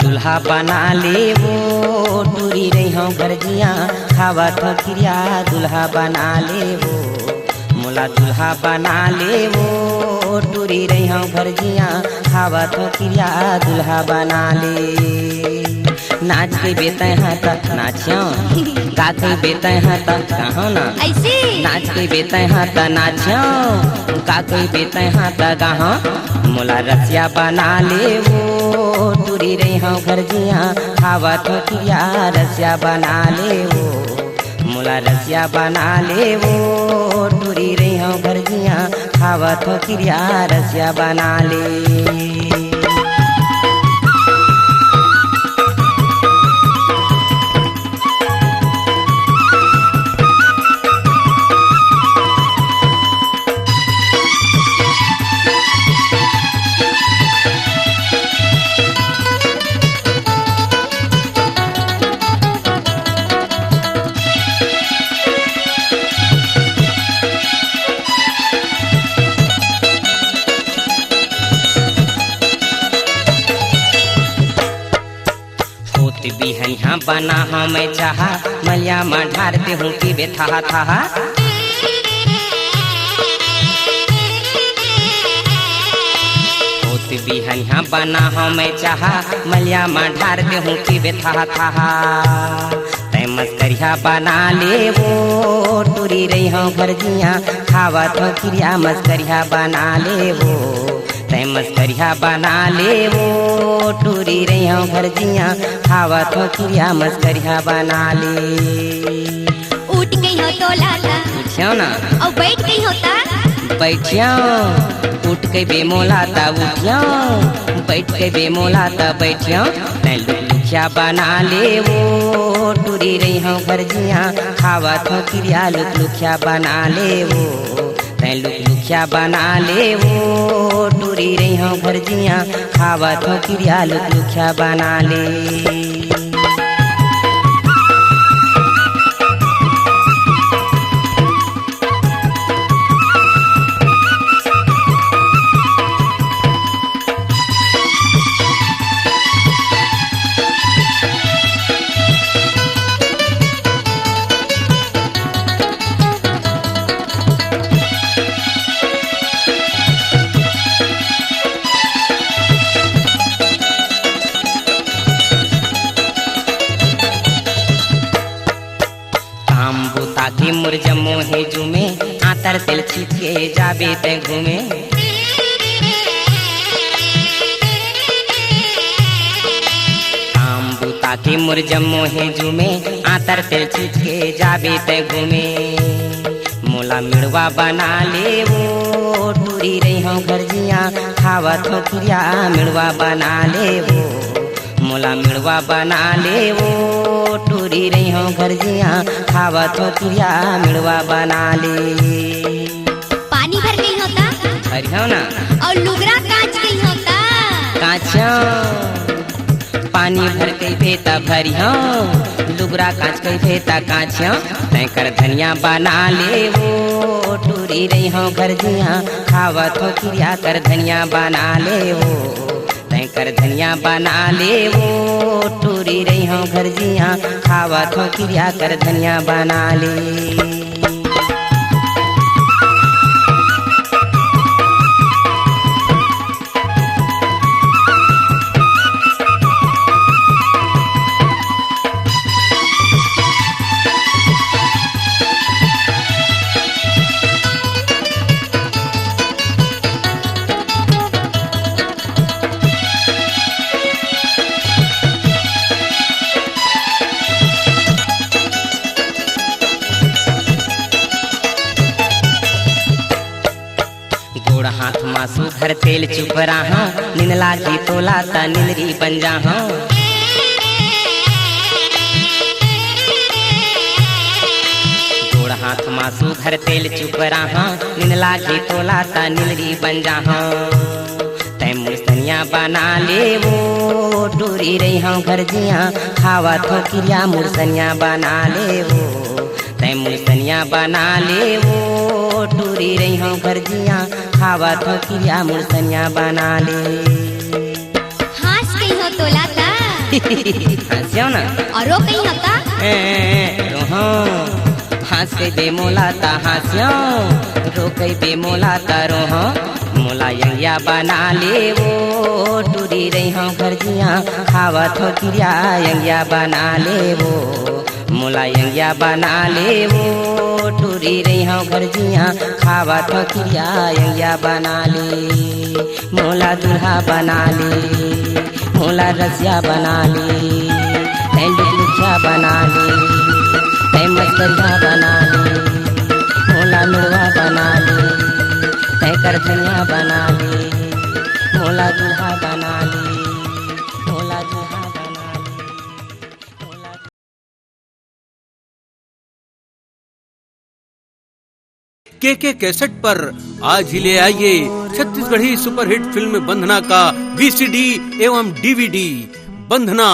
दुल्हा बना ले वो टूरी रही हूँ गर्जिया खावत हो क्रिया दुल्हा बना ले वो मोला दुल्हा बना ले वो टूरी रही हूँ गर्जिया खावत हो क्रिया दुल्हा बना ले। नाच के बेते हैं तक नाचियो गा के बेते हैं तक कहो ना ऐसे नाच के बेते हैं तक नाचियो गा के बेते हैं तक कहो मोला रसिया बना ले वो टूरी रही हूँ गर्जिया खावत हो क्रिया रसिया बना ले वो मोला रसिया बना ले वो टूरी रही हूँ गर्जिया खावत हो क्रिया रसिया बना ले। बिहनिया बना हमें चाहा मलिया में ढारते हूँ कि बेथा था बिहनिया बना हमें चाहा मलिया में ढारते हूँ कि बेथा था तय मस्करिया बना ले वो टूरी रही हूँ गर्जिया खावत हो क्रिया मस्करिया बना ले वो तय मस्करिया बना ले वो टूरी रही हूँ गर्जिया खावत हो क्रिया मस्करिया बना ले। उठ गई हो तो लाला उठियो ना और बैठ गई होता बैठियो उठ के बेमोला ता उठियो बैठ के बेमोला ता बैठियो तय लुखिया बना ले वो टूरी रही हूँ गर्जिया खावत हो क्रिया लुखिया बना ले वो तय लुखिया बना ले वो टूरी रही हूँ गर्जिया खावत हो क्रिया लुखिया बना ले। ताकि मुरजमो है जुमे आतर तेल छिटके जाबे ते घूमे आम्बू ताकि मुरजमो है जुमे आतर तेल छिटके जाबे ते घूमे मोला मिड़वा बना ले वो टूरी रही हूँ गर्जिया खावत हो क्रिया मिड़वा बना ले वो मोला मिड़वा बना ले वो टूरी रही हूँ गर्जिया खावत हो क्रिया मिड़वा बना ले। पानी भर गई होता भरियो ना और लुगरा कांच गई होता कांचियो पानी भर के भेता भरियो लुगरा कांच के भेता कांचियो तय कर धनिया बना ले वो टूरी रही हूँ गर्जिया खावत हो क्रिया कर धनिया बना ले वो कर धनिया बना ले वो टूरी रही हूँ गर्जिया खावत हो क्रिया कर धनिया बना ले। हाथ मासू घर तेल चुप रहा नींद लागी तोला ता नींदरी बन जा गोड़ हाथ मासू घर तेल चुप रहा नींद लागी तोला ता नींदरी बन जा तय मुर्सनिया बना ले वो टूरी रही हूँ गर्जिया खावत हो क्रिया मुर्सनिया बना ले वो तय मुर्सनिया बना ले वो टूरी रही हूँ गर्जिया खावत हो क्रिया मुर्सनिया बना ले। हास गई हो तोला ता हंसियो ना और वो कहीं होता रोहो हंस के बेमोला ता हंसियो रोके बेमोला ता रोहो मोला यंगिया बना ले वो टूरी रही हूँ घर जिया खावत हो किरिया यंगिया बना ले वो मोला यंगिया बना ले वो टूरी रही हूँ घर जिया खावत हो किरिया यंगिया बना ले मोला दूल्हा बना ले मोला रसिया बना ले तै लुकलुकिया बना ले तै मस्तरिया बना ले मोला मुड़वा बना ले तै करधनिया बना ले मोला दूल्हा बना ले मोला दूल्हा बना ले मोला के कैसेट पर आज ही ले आइए छत्तीसगढ़ी सुपरहिट फिल्म बंधना का वीसीडी एवं डीवीडी। बंधना